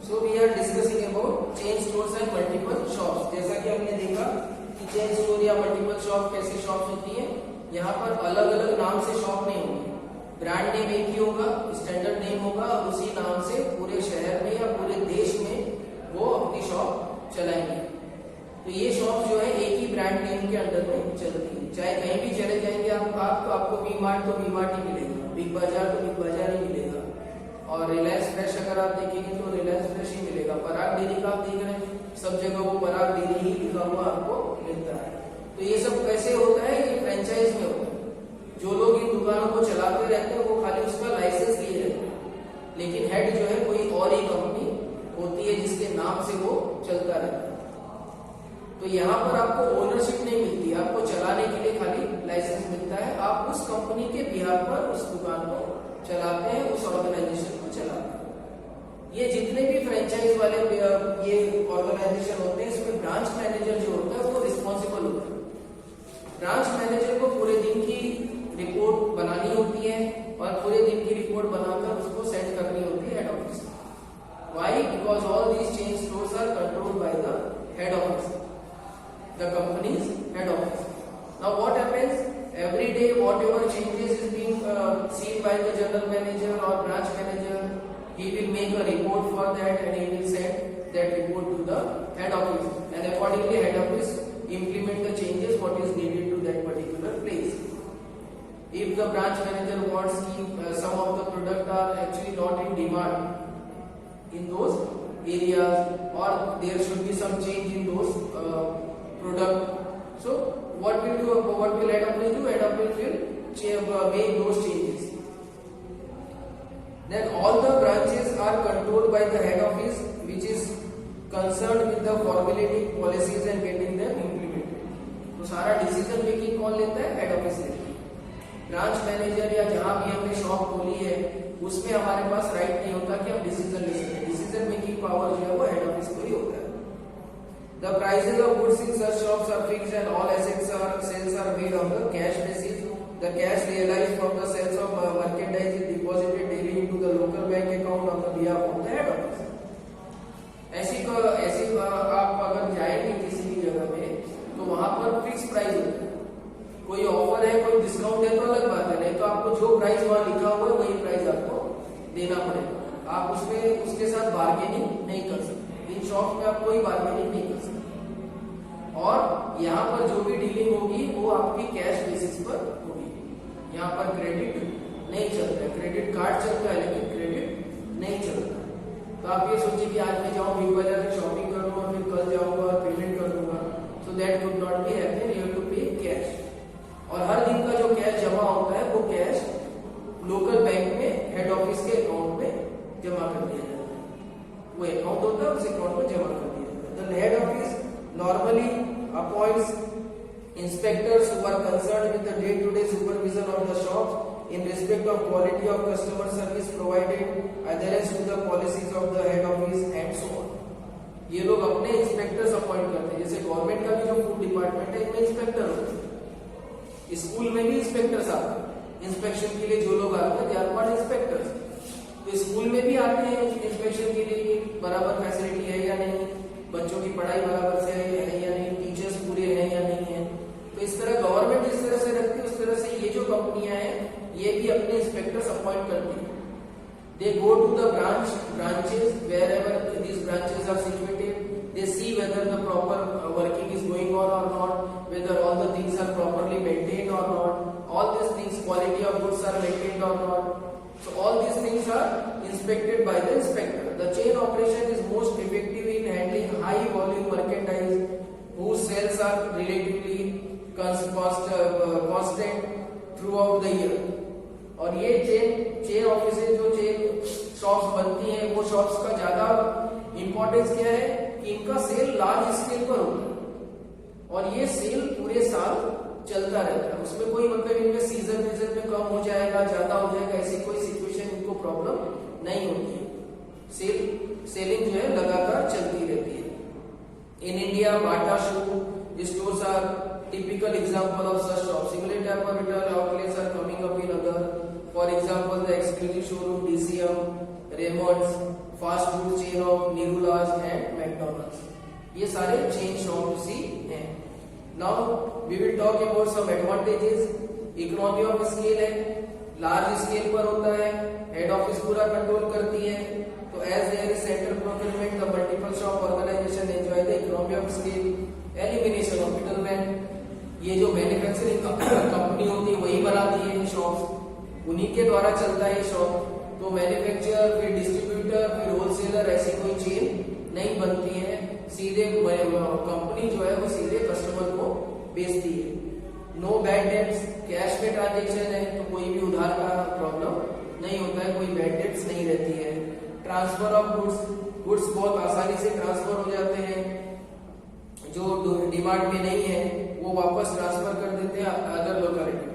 So we are discussing about chain stores and multiple shops. जैसा कि हमने देखा कि चेन स्टोर या मल्टीपल शॉप कैसी शॉप होती है, यहाँ पर अलग अलग नाम से शॉप नहीं होगी, ब्रांड नेम एक ही होगा, स्टैंडर्ड नेम होगा, उसी नाम से पूरे शहर में या पूरे देश में वो अपनी शॉप चलाएंगे। तो ये शॉप जो है एक ही ब्रांड नेम के अंडर में चलती है। चाहे कहीं भी चले जाएंगे आप तो आपको वी मार्ट तो वी मार्ट ही मिलेगा, बिग बाजार तो बिग बाजार ही मिलेगा, और रिलायंस फ्रेश अगर आप देखेंगे तो रिलायंस फ्रेश ही मिलेगा। पराग डेयरी का आप देख रहे हैं, सब जगह वो पराग डेयरी ही लिखा हुआ आपको मिलता है। तो ये सब कैसे होता है, ये फ्रेंचाइज में होता है। जो लोग इन दुकानों को चलाते रहते हैं वो खाली उसका लाइसेंस लिए रहते हैं, लेकिन हेड जो है कोई और ही कंपनी होती है जिसके नाम से वो चलता रहता है। तो यहाँ पर आपको ओनरशिप नहीं मिलती, आपको चलाने के लिए खाली लाइसेंस मिलता है। आप उस कंपनी के बिहाफ पर उस दुकान को चलाते हैं, उस ऑर्गेनाइजेशन को चलाते हैं। ये जितने भी फ्रेंचाइज वाले ये ऑर्गेनाइजेशन होते हैं, इसमें ब्रांच मैनेजर जो होता है वो रिस्पॉन्सिबल होता है। ब्रांच मैनेजर को पूरे दिन की रिपोर्ट बनानी होती है और पूरे दिन की रिपोर्ट बनाकर उसको सेंड करनी होती है head office. Why? Because all these chain stores are controlled by the head office, the company's head office. Now what happens? Every day whatever changes is being seen by the general manager or branch manager, he will make a report for that and he will send that report to the head office, and accordingly head office implement the changes what is needed to that particular place. If the branch manager wants some of the product are actually not in demand in those areas, or there should be some change in those product, so what will head office do? Head office will make those changes. Then all the branches are controlled by the head office, which is concerned with the formulating policies and getting them implemented. तो सारा decision making कौन लेता है? Head office लेता है। Branch manager या जहां भी हमने शॉप खोली है उसमें हमारे पास राइट नहीं होता कि हम डिसीजन ले सकें। डिसीजन मेकिंग पावर जो है वो हेड ऑफिस को ही होता है। The prices of goods in such shops are fixed and all sales are made on the cash basis. The cash realized from the sales of merchandise is deposited daily into the local bank account on the behalf of the head office. ऐसी आप अगर जाएंगे किसी भी जगह में तो वहां पर फिक्स प्राइस होता है। कोई ऑफर है, कोई डिस्काउंट है तो अलग बात है, नहीं तो आपको जो प्राइस वहां लिखा हुआ है वही प्राइस आपको देना पड़ेगा। आप उसमें उसके साथ बार्गेनिंग नहीं कर सकते। इन शॉप में आप कोई बार्गेनिंग नहीं कर सकते, और यहाँ पर जो भी डीलिंग होगी वो आपकी कैश बेसिस पर होगी। यहाँ पर क्रेडिट नहीं चलता है, क्रेडिट कार्ड चलता है लेकिन क्रेडिट नहीं चलता है। तो आप ये सोचिए कि आज मैं जाऊँ बिग बाजार से शॉपिंग करूंगा और फिर कल जाऊंगा और पेमेंट कर दूंगा, so that would not be happen. You have to pay cash, और हर दिन का जो कैश जमा होता है वो कैश लोकल बैंक में हेड ऑफिस के अकाउंट में जमा कर दिया जाता है। वो अकाउंट होता है, उस अकाउंट में जमा कर दिया जाता है। The head office normally appoints inspectors who are concerned with the day-to-day supervision of the shops in respect of quality of customer service provided, adherence to the policies of the head office and so on. ये लोग अपने inspectors appoint करते हैं। जैसे government का भी जो food department है इनमें इंस्पेक्टर होते हैं, स्कूल में भी इंस्पेक्टर्स आते हैं इंस्पेक्शन के लिए। जो लोग आते हैं दे आर कॉल्ड इंस्पेक्टर्स। तो स्कूल में भी आते हैं इंस्पेक्शन के लिए, बराबर फैसिलिटी है या नहीं, बच्चों की पढ़ाई बराबर से है या नहीं, टीचर्स पूरे हैं या नहीं है। तो इस तरह गवर्नमेंट जिस तरह से रखती है उस तरह से ये जो कंपनियां हैं ये भी अपने इंस्पेक्टर्स अपॉइंट करती है। They go to the branches wherever these branches are situated. They see whether the proper working is going on or not, whether all the things are properly maintained or not, all these things, quality of goods are maintained or not. So all these things are inspected by the inspector. The chain operation is most effective in handling high volume merchandise whose sales are relatively constant throughout the year. और ये chain offices जो chain shops बनती हैं वो shops का ज्यादा importance क्या है कि इनका सेल लार्ज स्केल पर होता है और ये सेल पूरे साल चलता रहता है। उसमें कोई मतलब इनमें सीजन में कम हो जाएगा, ज्यादा हो जाएगा, ऐसी कोई सिचुएशन इनको प्रॉब्लम नहीं होती है। सेलिंग जो है लगातार चलती रहती है। In India Bata shoe stores are typical example of such shops. Similar type of retail outlets are coming up in other, for example the exclusive showroom DCM, Raymonds, fast food chain of Nirula's and McDonald's, ये सारे chain shops ही हैं। Now we will talk about some advantages. Economy of scale है, large scale पर होता है, head office पूरा control करती है। तो as there is central procurement the multiple shop organisation enjoy the economy of scale, elimination of middleman. ये जो मैन्युफैक्चरिंग कंपनी होती है वही बनाती है शॉप्स, उन्हीं के द्वारा चलता है शॉप। तो मैन्युफैक्चरर, फिर डिस्ट्रीब्यूटर, फिर होलसेलर, ऐसी कोई चेन नहीं बनती है। सीधे कंपनी जो है वो सीधे कस्टमर को बेचती है। नो बैड डेट्स, कैश में ट्रांजेक्शन है तो कोई भी उधार का प्रॉब्लम नहीं होता है, कोई बैड डेट्स नहीं रहती है। ट्रांसफर ऑफ गुड्स, गुड्स बहुत आसानी से ट्रांसफर हो जाते हैं, जो डिमांड में नहीं है वो वापस ट्रांसफर कर देते हैं अदर लोकेलिटी में।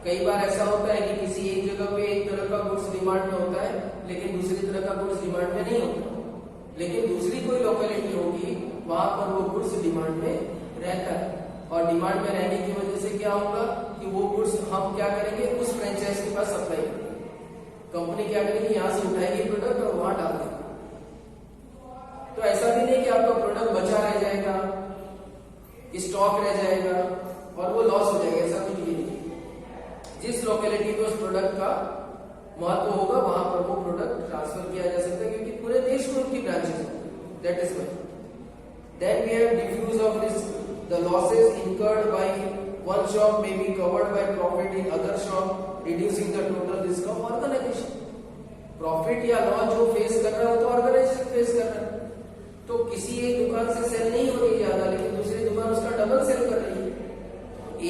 कई बार ऐसा होता है कि किसी एक जगह पे एक तरह का गुड्स डिमांड में होता है लेकिन दूसरी तरह का गुड्स डिमांड में नहीं होता, लेकिन दूसरी कोई लोकेलिटी होगी वहां पर वो गुड्स डिमांड में रहता है। और डिमांड में रहने की वजह से क्या होगा कि वो गुड्स हम क्या करेंगे, उस फ्रेंचाइज के पास सप्लाई करेंगे। कंपनी क्या करेगी, यहाँ से उठाएगी प्रोडक्ट और वहां डाल देगी। तो ऐसा भी नहीं कि आपका प्रोडक्ट बचा रह जाएगा, स्टॉक रह जाएगा और वो लॉस हो जाएगा, ऐसा कुछ भी नहीं। जिस लोकेलिटी में उस प्रोडक्ट का महत्व होगा वहां पर वो प्रोडक्ट ट्रांसफर किया जा सकता है, क्योंकि पूरे देश में उनकी ब्रांचेस होती है। That is why. Then we have diffuse of risk, the losses incurred by one shop may be covered by profit in other shop, reducing the total risk of organisation. Profit या loss जो face कर रहा है वो तो organisation face कर रहा है। तो किसी एक दुकान से सेल नहीं हो रही ज्यादा, लेकिन दूसरी दुकान उसका डबल सेल कर रही है।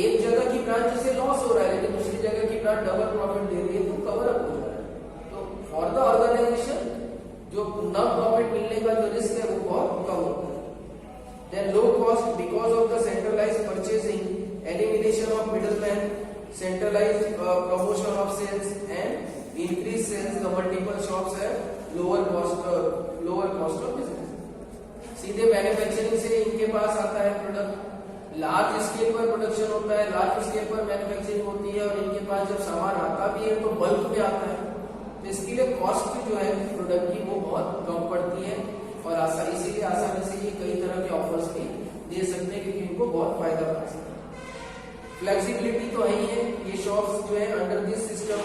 एक जगह की ब्रांच से लॉस हो रहा है लेकिन दूसरी जगह की ब्रांच डबल प्रॉफिट दे रही है, तो कवर अप हो जा रहा है। तो फॉर द ऑर्गेनाइजेशन जो न प्रॉफिट मिलने का जो रिस्क है वो बहुत कम होता है। Then low cost because of the centralised purchasing, elimination of middleman, centralised promotion of sales and increase sales, the multiple shops have lower cost of business. सीधे मैन्युफैक्चरिंग से इनके पास आता है प्रोडक्ट, लार्ज स्केल पर प्रोडक्शन होता है, large scale पर मैन्युफैक्चरिंग होती है और इनके पास जब सामान आता भी है तो बल्क में आता है। तो इसके लिए कॉस्ट जो है प्रोडक्ट की वो बहुत कम पड़ती है और इसीलिए आसानी से ये कई तरह के ऑफर्स भी दे सकते हैं क्योंकि इनको बहुत फायदा पड़ता है। फ्लेक्सिबिलिटी तो है ही है। ये शॉप्स जो है under this system,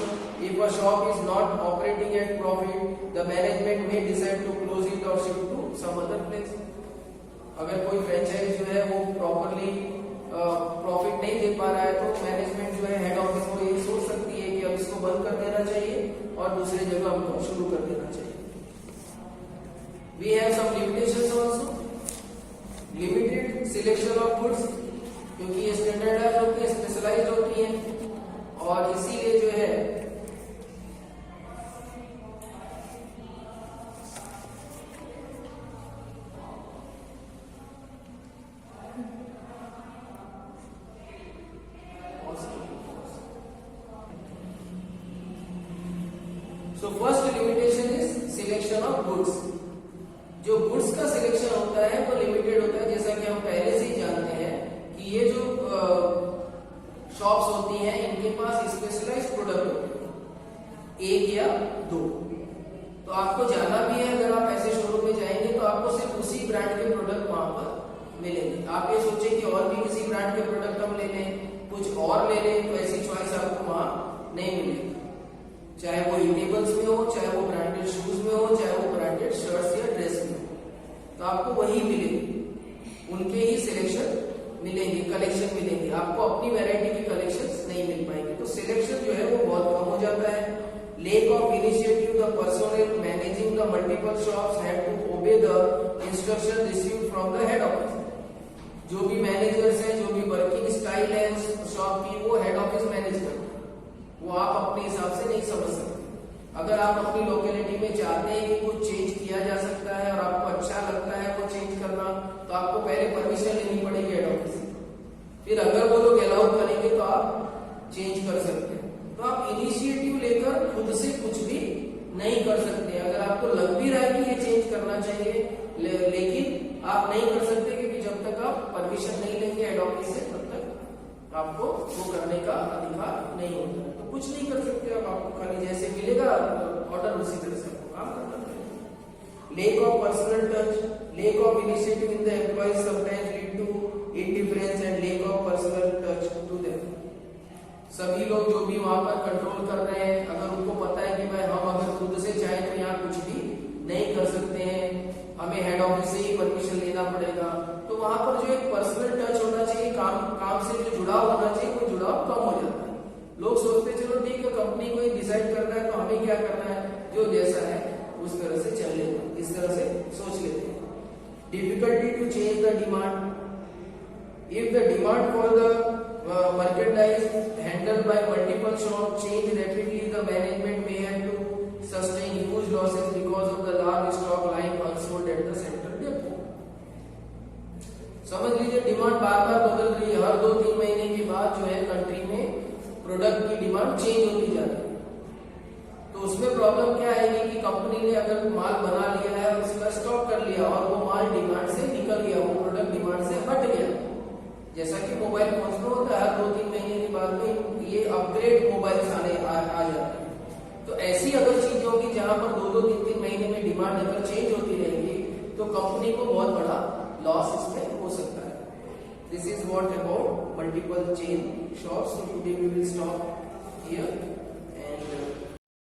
if a shop is not operating at profit, the management may decide to close it और shift to some other place. अगर कोई फ्रेंचाइज जो है वो प्रॉपरली प्रॉफिट नहीं दे पा रहा है तो मैनेजमेंट जो है हेड ऑफिस को ये सोच सकती है कि अब इसको बंद कर देना चाहिए और दूसरी जगह हमको शुरू कर देना चाहिए। We have some limitations also, limited selection of goods, क्योंकि ये स्टैंडर्डाइज होती है, स्पेशलाइज्ड होती है और इसीलिए जो है So first limitation is selection of goods. जो गुड्स का सिलेक्शन होता है वो लिमिटेड होता है, जैसा कि हम पहले से ही जानते हैं कि ये जो शॉप्स होती हैं इनके पास स्पेशलाइज्ड प्रोडक्ट होते हैं, एक या दो। तो आपको जाना भी है, अगर आप ऐसे शोरूम में जाएंगे तो आपको सिर्फ उसी ब्रांड के प्रोडक्ट वहां पर मिलेंगे। आप ये सोचे कि और भी किसी ब्रांड के प्रोडक्ट हम ले लें, कुछ और ले लें, तो ऐसी चॉइस आपको वहां नहीं मिलेगी। चाहे वो ईटेबल्स में हो, चाहे वो ब्रांडेड शूज में हो, चाहे वो ब्रांडेड शर्ट्स या ड्रेस में हो, तो आपको वही मिलेगी, उनके ही सिलेक्शन मिलेंगे, कलेक्शन मिलेंगे। आपको अपनी वैरायटी की कलेक्शंस नहीं मिल पाएंगे। तो सिलेक्शन जो है वो बहुत कम हो जाता है। Lack of initiative, the personnel managing the multiple shops have to obey the instruction received from the head office. जो भी मैनेजर्स हैं, जो भी वर्किंग स्टाइल है शॉप की, वो हेड ऑफिस मैनेज करते हैं, वो आप अपने हिसाब से नहीं समझ सकते। अगर आप अपनी लोकेलिटी में चाहते हैं कि कुछ चेंज किया जा सकता है और आपको अच्छा लगता है वो चेंज करना, तो आपको पहले परमिशन लेनी पड़ेगी हेड ऑफिस से। फिर अगर वो लोग अलाउ करेंगे तो आप चेंज कर सकते हैं। तो आप इनिशिएटिव लेकर खुद से कुछ भी नहीं कर सकते। अगर आपको लग भी रहा है कि ये चेंज करना चाहिए लेकिन आप नहीं कर सकते, क्योंकि जब तक आप परमिशन नहीं लेंगे हेड ऑफिस से तब तक आपको वो करने का अधिकार नहीं होता। तो कुछ नहीं कर सकते आप, आपको खाली जैसे मिलेगा ऑर्डर उसी तरह से lack of personal touch, lack of initiative in the employees sometimes lead to indifference and lack of personal touch to them. सभी लोग जो भी वहां पर कंट्रोल कर रहे हैं, अगर उनको पता है कि भाई हम अगर खुद से चाहे तो यहाँ कुछ भी नहीं कर सकते हैं, हमें हेड ऑफिस से ही परमिशन लेना पड़ेगा, तो वहां पर जो एक पर्सनल टच होना चाहिए, काम से जो जुड़ाव होना चाहिए, वो जुड़ाव कम हो जाता है। लोग सोचते चलो ठीक है, कंपनी को ही डिसाइड करना है तो हमें क्या करना है, जो जैसा है उस तरह से चल लेते, इस तरह से सोच लेते हैं। Difficulty to change the demand, if the demand for the merchandise handled by multiple shops change rapidly, the management may have to sustain huge losses because of the large stock lying unsold at the central depot. समझ लीजिए demand बार बार बदल रही है, हर 2-3 महीने के बाद जो है कंट्री में प्रोडक्ट की डिमांड चेंज होती जा रही है। तो उसमें प्रॉब्लम क्या आएगी कि कंपनी ने अगर माल बना लिया है और उसका स्टॉक कर लिया और वो माल डिमांड से निकल गया, वो प्रोडक्ट डिमांड से हट गया, जैसा कि मोबाइल फोन्स में होता है, 2-3 महीने के बाद में ये अपग्रेड मोबाइल्स आ जाते हैं। तो ऐसी अगर चीजें होगी जहां पर 2-2, 3-3 महीने में डिमांड अगर चेंज होती रहेगी तो कंपनी को बहुत बड़ा लॉस इसमें हो सकता है। This is what about multiple chain shops. Today we will stop here.